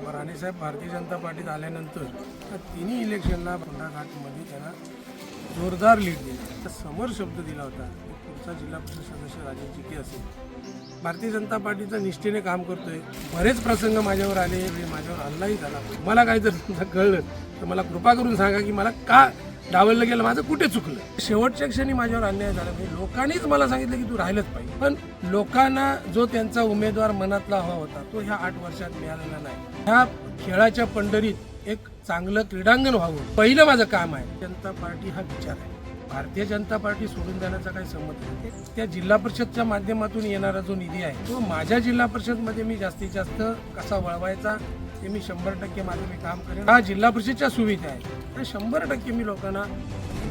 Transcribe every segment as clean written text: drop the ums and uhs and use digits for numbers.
राणेसाहेब भारतीय जनता पार्टीत आल्यानंतर तिन्ही इलेक्शनला फोंडाघाटमध्ये त्यांना जोरदार लीड दिली. समोर शब्द दिला होता की पुढचा जिल्हा परिषद सदस्य राजन चिके असेल. भारतीय जनता पार्टीचं निष्ठेने काम करतोय. बरेच प्रसंग माझ्यावर आले, माझ्यावर हल्लाही झाला. मला काही जर कळलं तर मला कृपा करून सांगा की मला का डावललं गेलं, माझं कुठे चुकलं. शेवटच्या क्षणी माझ्यावर अन्याय झाला. लोकांनीच मला सांगितलं की तू राहिलंच पाहिजे, पण लोकांना जो त्यांचा उमेदवार मनातला हवा होता तो ह्या 8 वर्षात मिळालेला नाही. ह्या खेळाच्या पंढरीत एक चांगलं क्रीडांगण व्हावं पहिलं माझं काम आहे. जनता पार्टी हा विचार आहे. भारतीय जनता पार्टी सोडून देण्याचा काही संमत नाही. त्या जिल्हा परिषदच्या माध्यमातून येणारा जो निधी आहे तो माझ्या जिल्हा परिषदमध्ये मी जास्तीत जास्त कसा वळवायचा ते मी 100% माझं मी काम करेन. हा जिल्हा परिषदच्या सुविधा आहे तर 100% मी लोकांना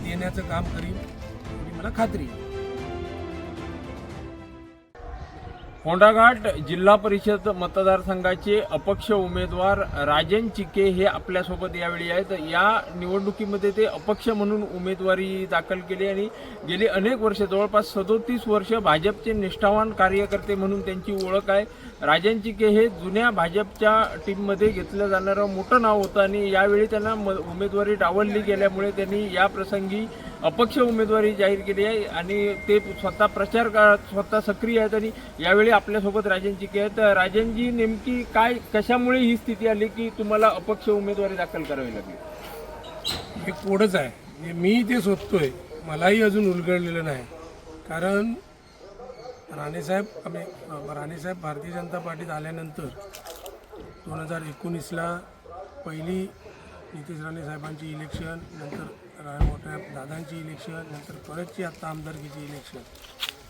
देण्याचं काम करीन एवढी मला खात्री आहे. फोंडाघाट जिल्हा परिषद मतदारसंघाचे अपक्ष उमेदवार राजन चिके हे आपल्यासोबत यावेळी आहेत. या निवडणुकीमध्ये ते अपक्ष म्हणून उमेदवारी दाखल केली आणि गेली अनेक वर्ष जवळपास 37 वर्ष भाजपचे निष्ठावान कार्यकर्ते म्हणून त्यांची ओळख आहे. राजन चिके हे जुन्या भाजपच्या टीममध्ये घेतलं जाणारं मोठं नाव होतं आणि यावेळी त्यांना उमेदवारी डावलली गेल्यामुळे त्यांनी या प्रसंगी अपक्ष उमेदवारी जाहीर केली आहे आणि ते स्वतः प्रचार स्वतः सक्रिय आहेत आणि यावेळी आपल्यासोबत राजन चिके आहेत. राजनजी, नेमकी काय कशामुळे ही स्थिती आली की तुम्हाला अपक्ष उमेदवारी दाखल करावी लागली? हे कोडच आहे. मी ते शोधतोय, मलाही अजून उलगडलेलं नाही. कारण राणेसाहेब भारतीय जनता पार्टीत आल्यानंतर 2019ला पहिली नितेश राणे साहेबांची इलेक्शन, नंतर मोठ्या दादांची इलेक्शन, नंतर परतची आत्ता आमदारकीची इलेक्शन.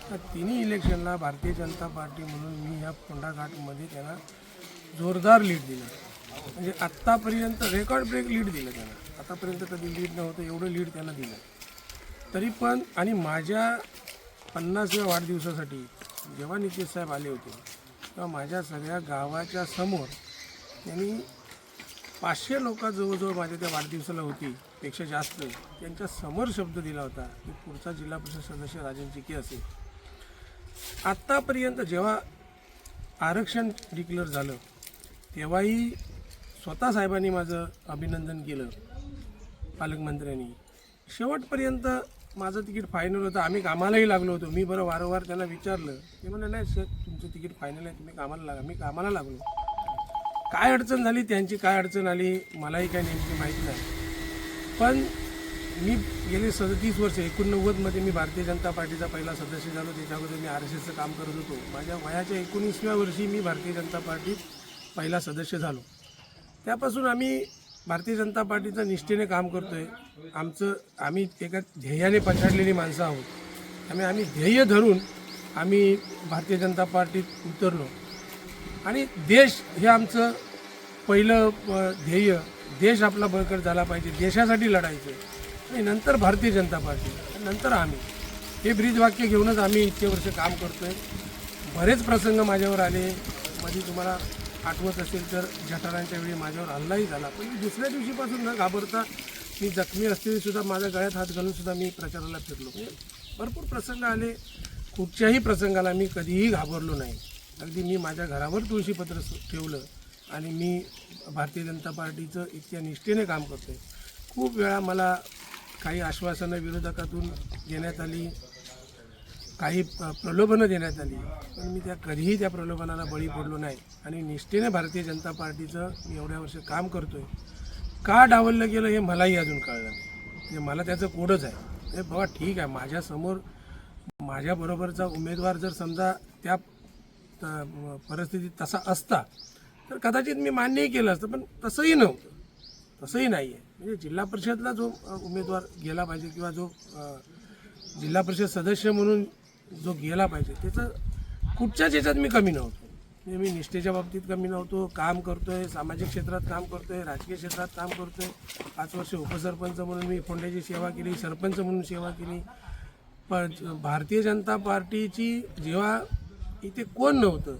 त्या तिन्ही इलेक्शनला भारतीय जनता पार्टी म्हणून मी ह्या फोंडाघाटमध्ये त्यांना जोरदार लीड दिलं. म्हणजे आत्तापर्यंत रेकॉर्ड ब्रेक लीड दिलं त्यांना. आतापर्यंत कधी लीड नव्हतं एवढं लीड त्यांना दिलं. तरी पण आणि माझ्या 50व्या वाढदिवसासाठी जेव्हा नितेश साहेब आले होते तेव्हा माझ्या सगळ्या गावाच्या समोर त्यांनी 500 लोक जवळजवळ माझ्या त्या वाढदिवसाला होती पेक्षा जास्त त्यांच्या समोर शब्द दिला होता की पुढचा जिल्हा परिषद सदस्य राजन चिके असेल. आत्तापर्यंत जेव्हा आरक्षण डिक्लेअर झालं तेव्हाही स्वतः साहेबांनी माझं अभिनंदन केलं, पालकमंत्र्यांनी. शेवटपर्यंत माझं तिकीट फायनल होतं. आम्ही कामालाही लागलो होतो. मी बरं वारंवार त्यांना विचारलं, ते म्हणलं नाही सर तुमचं तिकीट फायनल आहे, तुम्ही कामाला लागा. मी कामाला लागलो. काय अडचण झाली त्यांची, काय अडचण आली मलाही काही नेमकी माहिती नाही. पण मी गेले 37 वर्ष 89मध्ये मी भारतीय जनता पार्टीचा पहिला सदस्य झालो. त्याच्या अगोदर मी RSSचं काम करत होतो. माझ्या वयाच्या 19व्या वर्षी मी भारतीय जनता पार्टीत पहिला सदस्य झालो. त्यापासून आम्ही भारतीय जनता पार्टीचं निष्ठेने काम करतो आहे. आम्ही एका ध्येयाने पछाडलेली माणसं आहोत. आम्ही ध्येय धरून आम्ही भारतीय जनता पार्टीत उतरलो आणि देश हे आमचं पहिलं ध्येय. देश आपला बळकट झाला पाहिजे, देशासाठी लढायचं आणि नंतर भारतीय जनता पार्टी, नंतर आम्ही. हे ब्रीदवाक्य घेऊनच आम्ही इतके वर्ष काम करतो आहे. बरेच प्रसंग माझ्यावर आले. मध्ये तुम्हाला आठवत असेल तर जठारांच्या वेळी माझ्यावर हल्लाही झाला. पण मी दुसऱ्या दिवशीपासून न घाबरता मी जखमी असलेली सुद्धा माझ्या गळ्यात हात घालून सुद्धा मी प्रचाराला फिरलो. भरपूर प्रसंग आले. कुठच्याही प्रसंगाला मी कधीही घाबरलो नाही. अगदी मी माझ्या घरावर तुळशीपत्र ठेवलं आणि मी भारतीय जनता पार्टीचं इतक्या निष्ठेने काम करतो आहे. खूप वेळा मला काही आश्वासनं विरोधकातून देण्यात आली, काही प्रलोभनं देण्यात आली, पण मी कधीही त्या प्रलोभनाला बळी पडलो नाही आणि निष्ठेने भारतीय जनता पार्टीचं मी एवढ्या वर्ष काम करतो आहे. का डावललं गेलं हे मलाही अजून कळलं नाही. म्हणजे मला त्याचं कोडच आहे. हे बाबा ठीक आहे, माझ्यासमोर माझ्याबरोबरचा उमेदवार जर समजा त्या परिस्थितीत तसा असता तर कदाचित मी मान्यही केलं असतं, पण तसंही नव्हतं. तसंही नाही आहे. म्हणजे जिल्हा परिषदला जो उमेदवार गेला पाहिजे किंवा जो जिल्हा परिषद सदस्य म्हणून जो गेला पाहिजे त्याचं कुठच्याच ह्याच्यात मी कमी नव्हतो. म्हणजे मी निष्ठेच्या बाबतीत कमी नव्हतो. काम करतो आहे, सामाजिक क्षेत्रात काम करतो आहे, राजकीय क्षेत्रात काम करतो आहे. 5 वर्ष उपसरपंच म्हणून मी फोंड्याची सेवा केली, सरपंच म्हणून सेवा केली. पण भारतीय जनता पार्टीची जेव्हा इथे कोण नव्हतं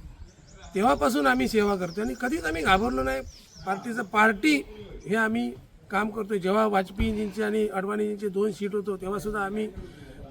तेव्हापासून आम्ही सेवा करतो आणि कधीच आम्ही घाबरलो नाही. पार्टी हे आम्ही काम करतो. जेव्हा वाजपेयीजींचे आणि अडवाणीजींचे 2 सीट होतो तेव्हासुद्धा आम्ही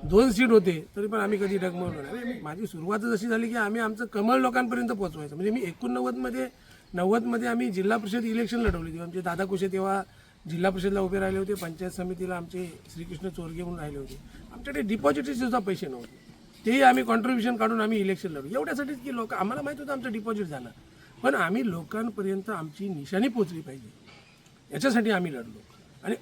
2 सीट होते तरी पण आम्ही कधी डगमगलो नाही. माझी सुरुवातच अशी झाली की आम्ही आमचं कमळ लोकांपर्यंत पोहोचवायचं. म्हणजे मी 89मध्ये 90मध्ये आम्ही जिल्हा परिषद इलेक्शन लढवली होती. आमचे दादा कुशे तेव्हा जिल्हा परिषदला उभे राहिले होते, पंचायत समितीला आमचे श्रीकृष्ण चोरगे म्हणून राहिले होते. आमच्याकडे डिपॉझिटचे सुद्धा पैसे नव्हते, तेही आम्ही कॉन्ट्रीब्युशन काढून आम्ही इलेक्शन लढवू. एवढ्यासाठीच की लोक आम्हाला माहीत होतं आमचं डिपॉझिट झालं, पण आम्ही लोकांपर्यंत आमची निशाणी पोचली पाहिजे याच्यासाठी आम्ही लढलो. आणि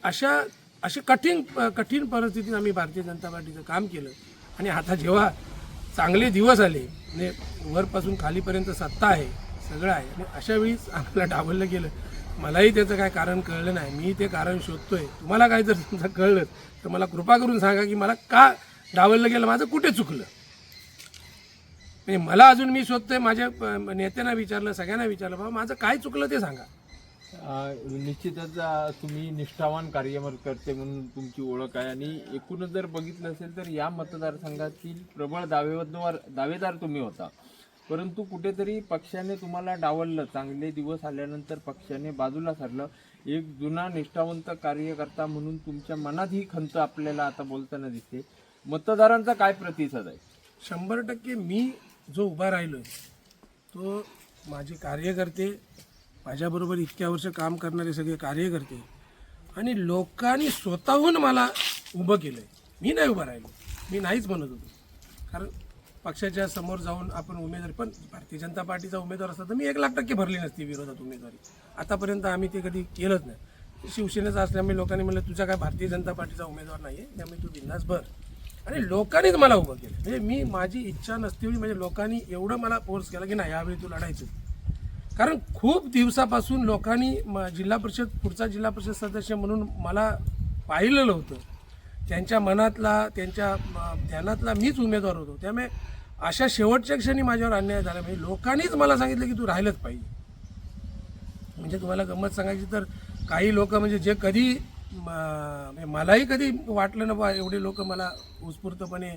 अशी कठीण परिस्थितीत आम्ही भारतीय जनता पार्टीचं काम केलं. आणि आता जेव्हा चांगले दिवस आले, म्हणजे वरपासून खालीपर्यंत सत्ता आहे, सगळं आहे, आणि अशा वेळीच आम्हाला डावललं गेलं. मलाही त्याचं काय कारण कळलं नाही. मी ते कारण शोधतोय. तुम्हाला काय जर तुमचं कळलं तर मला कृपा करून सांगा की मला का डावललं गेलं, माझं कुठे चुकलं. म्हणजे मला अजून मी शोधतोय. माझ्या नेत्यांना विचारलं, सगळ्यांना विचारलं, बाबा माझं काय चुकलं ते सांगा. निश्चितच तुम्ही निष्ठावान कार्यकर्ते म्हणून तुमची ओळख आहे. आणि एकूणच जर बघितलं असेल तर या मतदारसंघातील प्रबळ दावेदार तुम्ही होता, परंतु कुठेतरी पक्षाने तुम्हाला डावललं. चांगले दिवस आल्यानंतर पक्षाने बाजूला सरलं. एक जुना निष्ठावंत कार्यकर्ता म्हणून तुमच्या मनात ही खंत आपल्याला आता बोलताना दिसते. मतदारांचा काय प्रतिसाद आहे? 100% मी जो उभा राहिलो तो माझे कार्यकर्ते, माझ्याबरोबर इतक्या वर्ष काम करणारे सगळे कार्यकर्ते, आणि लोकांनी स्वतःहून मला उभं केलं आहे. मी नाही उभं राहिलो, मी नाहीच म्हणत होतो. कारण पक्षाच्या समोर जाऊन आपण उमेदवारी, पण भारतीय जनता पार्टीचा उमेदवार असता तर मी 1,00,000% भरली नसती विरोधात उमेदवारी. आतापर्यंत आम्ही ते कधी केलंच नाही. शिवसेनेचा असल्यामुळे लोकांनी म्हणलं तुझा काय भारतीय जनता पार्टीचा उमेदवार नाही आहे, त्यामुळे तू बिंदास भर. आणि लोकांनीच मला उभं केलं. म्हणजे मी माझी इच्छा नसते, म्हणजे लोकांनी एवढं मला फोर्स केला की नाही यावेळी तू लढायचं. कारण खूप दिवसापासून लोकांनी पुढचा जिल्हा परिषद सदस्य म्हणून मला पाहिलेलं होतं. त्यांच्या मनातला, त्यांच्या ध्यानातला मीच उमेदवार होतो. त्यामुळे अशा शेवटच्या क्षणी माझ्यावर अन्याय झाला. म्हणजे लोकांनीच मला सांगितलं की तू राहिलंच पाहिजे. म्हणजे तुम्हाला गंमत सांगायची तर काही लोक म्हणजे जे कधी मलाही कधी वाटलं ना बा एवढे लोक मला उत्स्फूर्तपणे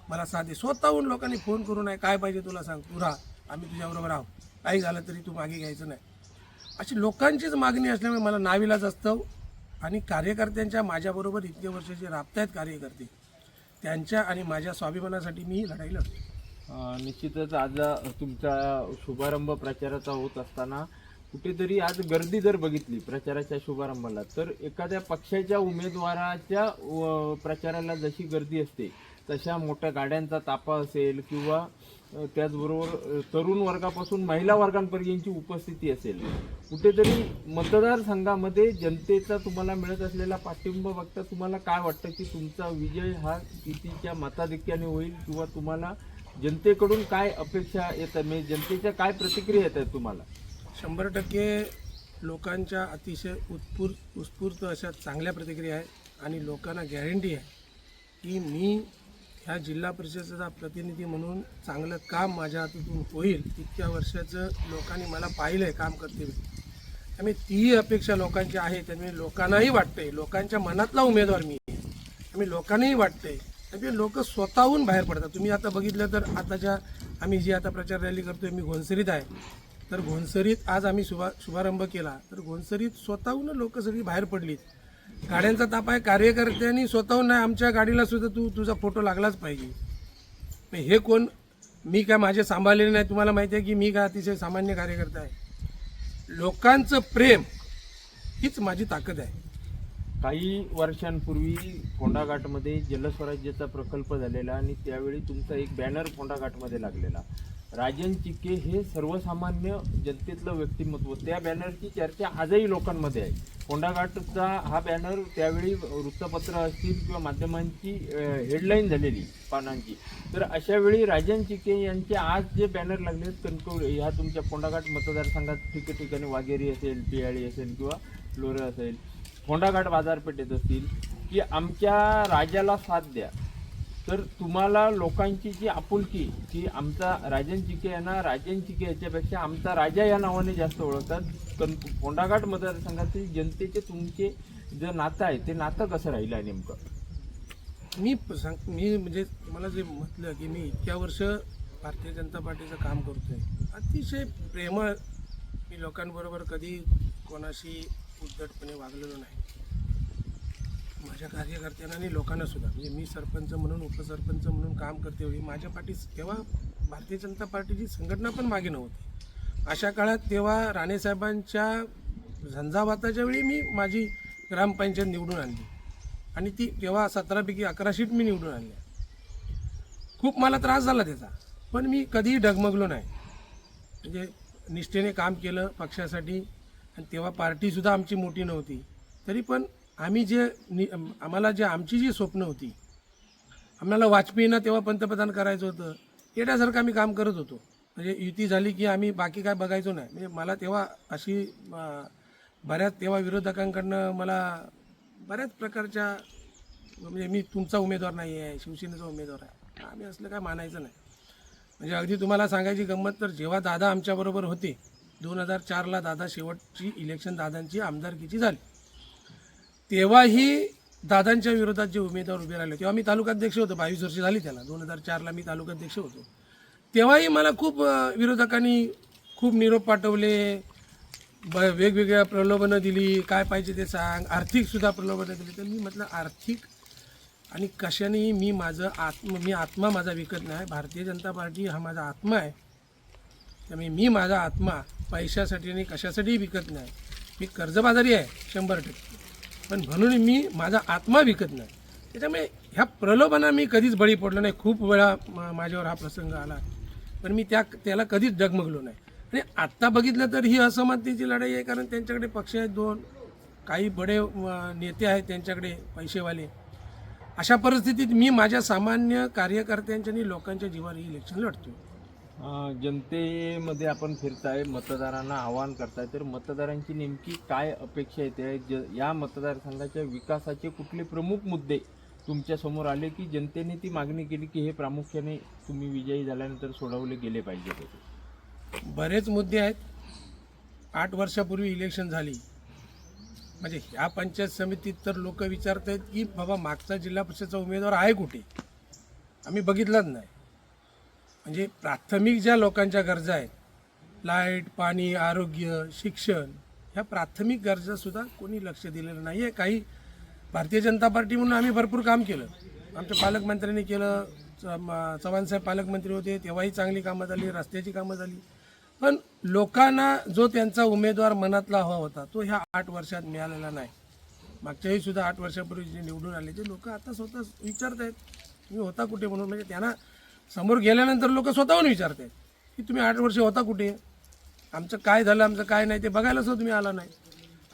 मला साथ दे, स्वतःहून लोकांनी फोन करून आहे काय पाहिजे तुला सांग, तू राहा, आम्ही तुझ्याबरोबर आहोत, काही झालं तरी तू मागे घ्यायचं नाही, अशी लोकांचीच मागणी असल्यामुळे मला नाविलाज असतं. आणि कार्यकर्त्यांच्या माझ्याबरोबर इतके वर्षाचे राबतायत कार्यकर्ते, त्यांच्या आणि माझ्या स्वाभिमानासाठी मी लढाई लढतो. निश्चितच आज तुमचा शुभारंभ प्रचाराचा होत असताना कुठेतरी आज गर्दी जर बघितली प्रचाराच्या शुभारंभाला, तर एखाद्या पक्षाच्या उमेदवाराच्या प्रचाराला जशी गर्दी असते तशा मोठ्या गाड्यांचा ताफा असेल किंवा त्याचबरोबर तरुण वर्गापासून महिला वर्गांपर्यंतची उपस्थिती असेल, कुठेतरी मतदारसंघामध्ये जनतेचा तुम्हाला मिळत असलेला पाठिंबा बघता तुम्हाला काय वाटतं की तुमचा विजय हा कितीच्या मताधिक्याने होईल, किंवा तुम्हाला जनतेकडून काय अपेक्षा येतात, म्हणजे जनतेच्या काय प्रतिक्रिया येत आहेत तुम्हाला? 100% लोकांच्या अतिशय उत्स्फूर्त अशा चांगल्या प्रतिक्रिया आहेत. आणि लोकांना गॅरंटी आहे की मी ह्या जिल्हा परिषदेचा प्रतिनिधी म्हणून चांगलं काम माझ्या हातून होईल. इतक्या वर्षाचं लोकांनी मला पाहिलं आहे काम करते. त्यामुळे ती अपेक्षा लोकांची आहे. त्यामुळे लोकांनाही वाटतंय, लोकांच्या मनातला उमेदवार मी आहे. त्यामुळे लोकांनाही वाटतंय, त्यामुळे लोक स्वतःहून बाहेर पडतात. तुम्ही आता बघितलं तर आताच्या आम्ही जी आता प्रचार रॅली करतोय, मी घोणसरीत आहे, तर घोणसरीत आज आम्ही शुभारंभ केला, तर घोणसरीत स्वतःहून लोक सगळी बाहेर पडलीत. गाड्यांचा ताप आहे, कार्यकर्त्यांनी स्वतःहून नाही आमच्या गाडीला सुद्धा तुझा फोटो लागलाच पाहिजे. हे कोण, मी काय माझे सांभाळलेले नाही. तुम्हाला माहिती आहे की मी काय अतिशय सामान्य कार्यकर्ता आहे. लोकांचं प्रेम हीच माझी ताकद आहे. काही वर्षांपूर्वी फोंडाघाटमध्ये जलस्वराज्याचा प्रकल्प झालेला आणि त्यावेळी तुमचा एक बॅनर फोंडाघाटमध्ये लागलेला. राजन चिके हे सर्वसामान्य जनतेतलं व्यक्तिमत्व, त्या बॅनरची चर्चा आजही लोकांमध्ये आहे. फोंडाघाटचा हा बॅनर त्यावेळी वृत्तपत्र असतील किंवा माध्यमांची हेडलाईन झालेली पानांची. तर अशा वेळी राजन चिके यांचे आज जे बॅनर लागले आहेत कणकवली ह्या तुमच्या फोंडाघाट मतदारसंघात ठिकठिकाणी वाघेरी असेल, पियाळी असेल किंवा लोरे असेल, फोंडाघाट बाजारपेठेत असतील, की आमच्या राजाला साथ द्या, तर तुम्हाला लोकांची जी आपुलकी की आमचा राजन चिके यांना राजन चिके याच्यापेक्षा आमचा राजा या नावाने जास्त ओळखतात. फोंडाघाट मतदारसंघातील जनतेचे तुमचे जे नातं आहे ते नातं कसं राहिलं आहे नेमकं? मी म्हणजे तुम्हाला जे म्हटलं की मी इतक्या वर्ष भारतीय जनता पार्टीचं काम करतोय, अतिशय प्रेमळ. मी लोकांबरोबर कधी कोणाशी उद्धटपणे वागलेलो नाही. माझ्या कार्यकर्त्यांना आणि लोकांना सुद्धा, म्हणजे मी सरपंच म्हणून उपसरपंच म्हणून काम करते वेळी माझ्या पाठीस तेव्हा भारतीय जनता पार्टीची संघटना पण मागे नव्हती, अशा काळात तेव्हा राणेसाहेबांच्या झंझावाताच्या वेळी मी माझी ग्रामपंचायत निवडून आणली आणि ती तेव्हा 17पैकी 11 सीट मी निवडून आणल्या. खूप मला त्रास झाला त्याचा, पण मी कधीही डगमगलो नाही. म्हणजे निष्ठेने काम केलं पक्षासाठी. आणि तेव्हा पार्टीसुद्धा आमची मोठी नव्हती, तरी पण आम्ही आम्हाला आमची जी स्वप्न होती, आम्हाला वाजपेयींना तेव्हा पंतप्रधान करायचं होतं, येण्यासारखं आम्ही काम करत होतो. म्हणजे युती झाली की आम्ही बाकी काय बघायचो नाही. म्हणजे मला तेव्हा अशी बऱ्याच तेव्हा विरोधकांकडनं मला बऱ्याच प्रकारच्या, म्हणजे मी तुमचा उमेदवार नाही आहे, शिवसेनेचा उमेदवार आहे, आम्ही असलं काय मानायचं नाही. म्हणजे अगदी तुम्हाला सांगायची गंमत तर जेव्हा दादा आमच्याबरोबर होते 2004ला दादा शेवटची इलेक्शन दादांची आमदारकीची झाली, तेव्हाही दादांच्या विरोधात जे उमेदवार उभे राहिले, तेव्हा मी तालुकाध्यक्ष होतो. 22 वर्ष झाली त्याला. 2004ला मी तालुकाध्यक्ष होतो. तेव्हाही मला खूप विरोधकांनी खूप निरोप पाठवले, वेगवेगळ्या प्रलोभनं दिली, काय पाहिजे ते सांग, आर्थिकसुद्धा प्रलोभनं दिली. तर मी म्हटलं आर्थिक आणि कशानेही मी आत्मा माझा विकत नाही. भारतीय जनता पार्टी हा माझा आत्मा आहे. त्यामुळे मी माझा आत्मा पैशासाठी आणि कशासाठीही विकत नाही. मी कर्जबाजारी आहे 100%, पण म्हणून मी माझा आत्मा विकत नाही. त्याच्यामुळे ह्या प्रलोभना मी कधीच बळी पडलो नाही. खूप वेळा माझ्यावर हा प्रसंग आला, पण मी त्याला कधीच डगमगलो नाही. आणि आत्ता बघितलं तर ही असमानतेची लढाई आहे, कारण त्यांच्याकडे पक्ष आहेत 2, काही बडे नेते आहेत त्यांच्याकडे पैसेवाले. अशा परिस्थितीत मी माझ्या सामान्य कार्यकर्त्यांच्या आणि लोकांच्या जीवावर ही इलेक्शन लढतो. जनतेमध्ये आपण फिरताय, मतदारांना आवाहन करताय, तर मतदारांची नेमकी काय अपेक्षा येते? या मतदारसंघाच्या विकासाचे कुठले प्रमुख मुद्दे तुमच्या समोर आले की जनतेने ती मागणी केली की हे प्रामुख्याने तुम्ही विजयी झाल्यानंतर सोडवले गेले पाहिजे? बरेच मुद्दे आहेत. 8 वर्षापूर्वी इलेक्शन झाली, म्हणजे ह्या पंचायत समितीत तर लोक विचारत आहेत की बाबा मागचा जिल्हा परिषदचा उमेदवार आहे कुठे, आम्ही बघितलाच नाही. म्हणजे प्राथमिक ज्या लोकांच्या गरजा आहेत, लाईट, पाणी, आरोग्य, शिक्षण, ह्या प्राथमिक गरजासुद्धा कोणी लक्ष दिलेलं नाही आहे. काही भारतीय जनता पार्टी म्हणून आम्ही भरपूर काम केलं, आमच्या पालकमंत्र्यांनी केलं. चव्हाणसाहेब पालकमंत्री होते तेव्हाही चांगली कामं झाली, रस्त्याची कामं झाली. पण लोकांना जो त्यांचा उमेदवार मनातला हवा होता तो ह्या 8 वर्षात मिळालेला नाही. मागच्याही सुद्धा 8 वर्षापूर्वी जे निवडून आले ते लोक आता स्वतः विचारत आहेत तुम्ही होता कुठे म्हणून. म्हणजे त्यांना समोर गेल्यानंतर लोक स्वतःहून विचारत आहेत की तुम्ही 8 वर्ष होता कुठे, आमचं काय झालं, आमचं काय नाही ते बघायला सुद्धा तुम्ही आला नाही.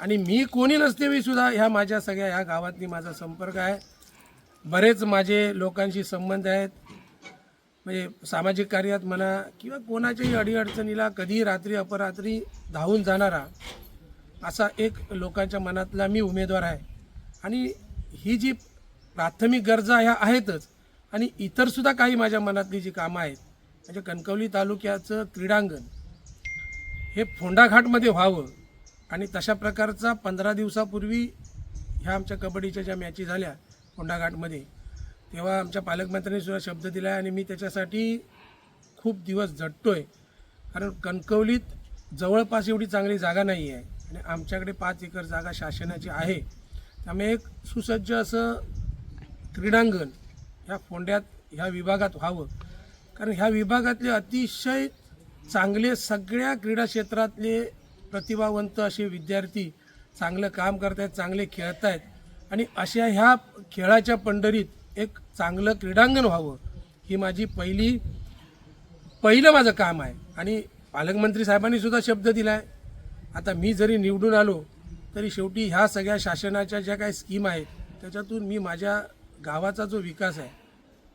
आणि मी कोणी नसतेही सुद्धा ह्या माझ्या सगळ्या ह्या गावातनी माझा संपर्क आहे, बरेच माझे लोकांशी संबंध आहेत. म्हणजे सामाजिक कार्यात म्हणा किंवा कोणाच्याही अडीअडचणीला कधीही रात्री अपरात्री धावून जाणारा असा एक लोकांच्या मनातला मी उमेदवार आहे. आणि ही जी प्राथमिक गरजा ह्या आहेतच, आणि इतरसुद्धा काही माझ्या मनातली जी कामं आहेत, म्हणजे कणकवली तालुक्याचं क्रीडांगण हे फोंडाघाटमध्ये व्हावं. आणि तशा प्रकारचा 15 दिवसापूर्वी ह्या आमच्या कबड्डीच्या ज्या मॅची झाल्या फोंडाघाटमध्ये, तेव्हा आमच्या पालकमंत्र्यांनी सुद्धा शब्द दिला आहे आणि मी त्याच्यासाठी खूप दिवस झटतोय. कारण कणकवलीत जवळपास एवढी चांगली जागा नाही आहे आणि आमच्याकडे 5 एकर जागा शासनाची आहे. त्यामुळे एक सुसज्ज असं क्रीडांगण ह्या फोंड्यात ह्या विभागात व्हावं. कारण ह्या विभागातले अतिशय चांगले सगळ्या क्रीडा क्षेत्रातले प्रतिभावंत असे विद्यार्थी चांगलं काम करत आहेत, चांगले खेळत आहेत. आणि अशा ह्या खेळाच्या पंढरीत एक चांगलं क्रीडांगण व्हावं ही माझी पहिलं माझं काम आहे. आणि पालकमंत्री साहेबांनी सुद्धा शब्द दिला आहे, आता मी जरी निवडून आलो तरी शेवटी ह्या सगळ्या शासनाच्या ज्या काही स्कीम आहेत त्याच्यातून मी माझ्या गावाचा जो विकास आहे,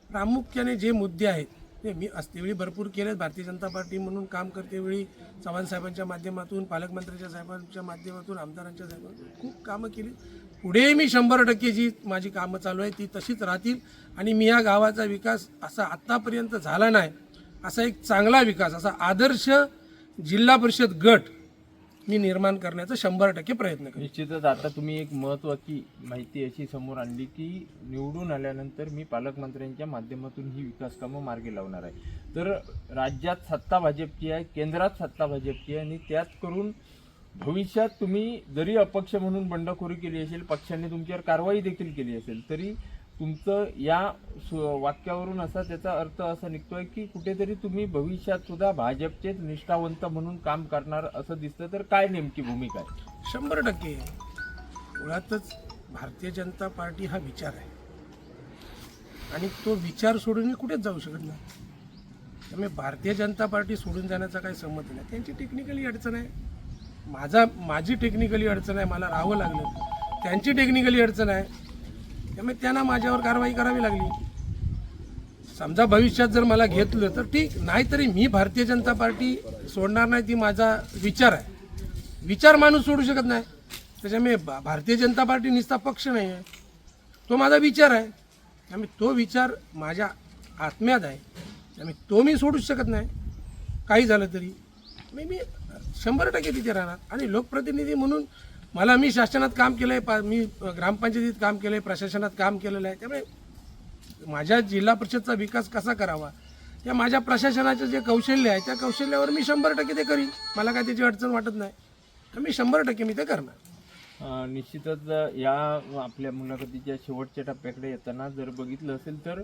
प्रामुख्याने जे मुद्दे आहेत ते मी असतेवेळी भरपूर केलेत. भारतीय जनता पार्टी म्हणून काम करतेवेळी चव्हाण साहेबांच्या माध्यमातून, पालकमंत्र्यांच्या साहेबांच्या माध्यमातून, आमदारांच्या साहेबांतून खूप कामं केली. पुढेही मी 100% जी माझी कामं चालू आहे ती तशीच राहतील. आणि मी या गावाचा विकास असा आत्तापर्यंत झाला नाही असा एक चांगला विकास, असा आदर्श जिल्हा परिषद गट मी निर्माण करण्याचा 100% प्रयत्न करेन. निश्चितच आता तुम्ही एक महत्त्वाची माहिती अशी समोर आणली की निवडून आल्यानंतर मी पालकमंत्र्यांच्या माध्यमातून ही विकास कामं मार्गी लावणार आहे. तर राज्यात सत्ता भाजपची आहे, केंद्रात सत्ता भाजपची आहे, आणि त्यात करून भविष्यात तुम्ही जरी अपक्ष म्हणून बंडखोरी केली असेल, पक्षाने तुमच्यावर कारवाई देखील केली असेल, तरी तुमचं या वाक्यावरून असा त्याचा अर्थ असा निघतोय की कुठेतरी तुम्ही भविष्यात सुद्धा भाजपचेच निष्ठावंत म्हणून काम करणार असं दिसतं. तर काय नेमकी भूमिका आहे? 100% मुळातच भारतीय जनता पार्टी हा विचार आहे आणि तो विचार सोडून मी कुठेच जाऊ शकत नाही. त्यामुळे भारतीय जनता पार्टी सोडून जाण्याचा काही संमत नाही. त्यांची टेक्निकली अडचण आहे, माझी टेक्निकली अडचण आहे, मला राहावं लागलं. त्यांची टेक्निकली अडचण आहे, त्यामुळे त्यांना माझ्यावर कारवाई करावी लागली. समजा भविष्यात जर मला घेतलं तर ठीक, नाहीतरी मी भारतीय जनता पार्टी सोडणार नाही. ती माझा विचार आहे, विचार माणूस सोडू शकत नाही. त्याच्यामुळे भारतीय जनता पार्टी नुसता पक्ष नाही आहे, तो माझा विचार आहे. त्यामुळे तो विचार माझ्या आत्म्यात आहे, त्यामुळे तो मी सोडूच शकत नाही. काही झालं तरी मी 100% तिथे राहणार. आणि लोकप्रतिनिधी म्हणून मी शासनात काम केलं आहे, मी ग्रामपंचायतीत काम केलं आहे, प्रशासनात काम केलेलं आहे. त्यामुळे माझ्या जिल्हा परिषदचा विकास कसा करावा या माझ्या प्रशासनाचं जे कौशल्य आहे त्या कौशल्यावर मी 100% ते करीन. मला काय त्याची अडचण वाटत नाही, तर मी 100% मी ते करणार. निश्चितच या आपल्या मुलाखतीच्या शेवटच्या टप्प्याकडे येताना जर बघितलं असेल तर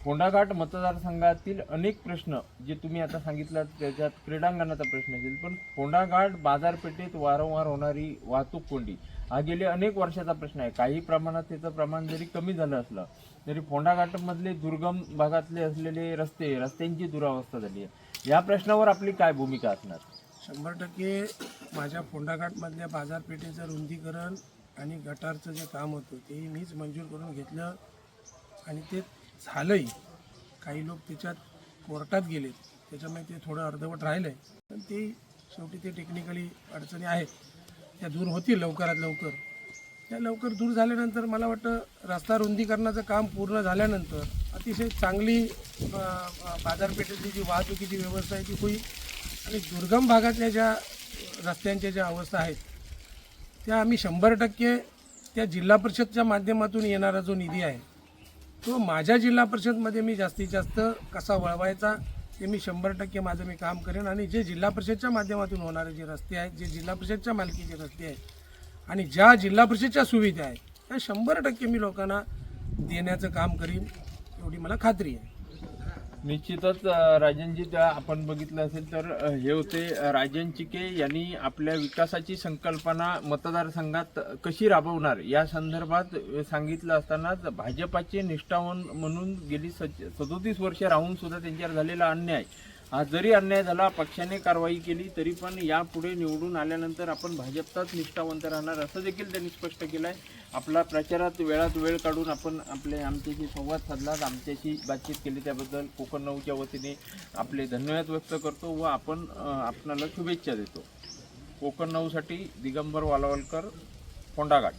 फोंडाघाट मतदारसंघातील अनेक प्रश्न जे तुम्ही आता सांगितलं त्याच्यात क्रीडांगणाचा प्रश्न असेल, पण फोंडाघाट बाजारपेठेत वारंवार होणारी वाहतूक कोंडी हा गेले अनेक वर्षाचा प्रश्न आहे. काही प्रमाणात त्याचं प्रमाण जरी कमी झालं असलं तरी फोंडाघाटमधले दुर्गम भागातले असलेले रस्त्यांची दुरावस्था झाली आहे. या प्रश्नावर आपली काय भूमिका असणार? 100% माझ्या फोंडाघाटमधल्या बाजारपेठेचं रुंदीकरण आणि गटारचं जे काम होतं तेही मीच मंजूर करून घेतलं आणि ते झालंही. काही लोक त्याच्यात कोर्टात गेलेत, त्याच्यामुळे ते थोडं अर्धवट राहिलं आहे, पण ते शेवटी ते टेक्निकली अडचणी आहेत त्या दूर होतील लवकरात लवकर. त्या लवकर दूर झाल्यानंतर मला वाटतं रस्ता रुंदीकरणाचं काम पूर्ण झाल्यानंतर अतिशय चांगली बाजारपेठेतली जी वाहतुकीची व्यवस्था आहे ती होईल. आणि दुर्गम भागातल्या ज्या रस्त्यांच्या ज्या अवस्था आहेत त्या आम्ही 100% त्या जिल्हा परिषदच्या माध्यमातून येणारा जो निधी आहे तो माझ्या जिल्हा परिषदमध्ये मी जास्तीत जास्त कसा वळवायचा ते मी 100% माझं मी काम करेन. आणि जे जिल्हा परिषदच्या माध्यमातून होणारे जे रस्ते आहेत, जे जिल्हा परिषदच्या मालकीचे रस्ते आहेत आणि ज्या जिल्हा परिषदच्या सुविधा आहेत त्या 100% मी लोकांना देण्याचं काम करीन, एवढी मला खात्री आहे. निश्चितच राजनजी, आपण बघितलं असेल तर हे होते राजन चिके यांनी आपल्या विकासाची संकल्पना मतदारसंघात कशी राबवणार या संदर्भात सांगितलं असतानाच भाजपाचे निष्ठावान म्हणून गेली 37 वर्ष राहून सुद्धा त्यांच्यावर झालेला अन्याय हा जरी अन्याय झाला, पक्षाने कारवाई केली तरी पण यापुढे निवडून आल्यानंतर आपण भाजपचाच निष्ठावंत राहणार असं देखील त्यांनी स्पष्ट केलं आहे. आपला प्रचारात वेळात वेळ काढून आपण आमच्याशी संवाद साधला, आमच्याशी बातचीत केली त्याबद्दल कोकण 9च्या वतीने आपले धन्यवाद व्यक्त करतो व आपण आपणाला शुभेच्छा देतो. कोकण 9साठी दिगंबर वालावलकर, फोंडाघाट.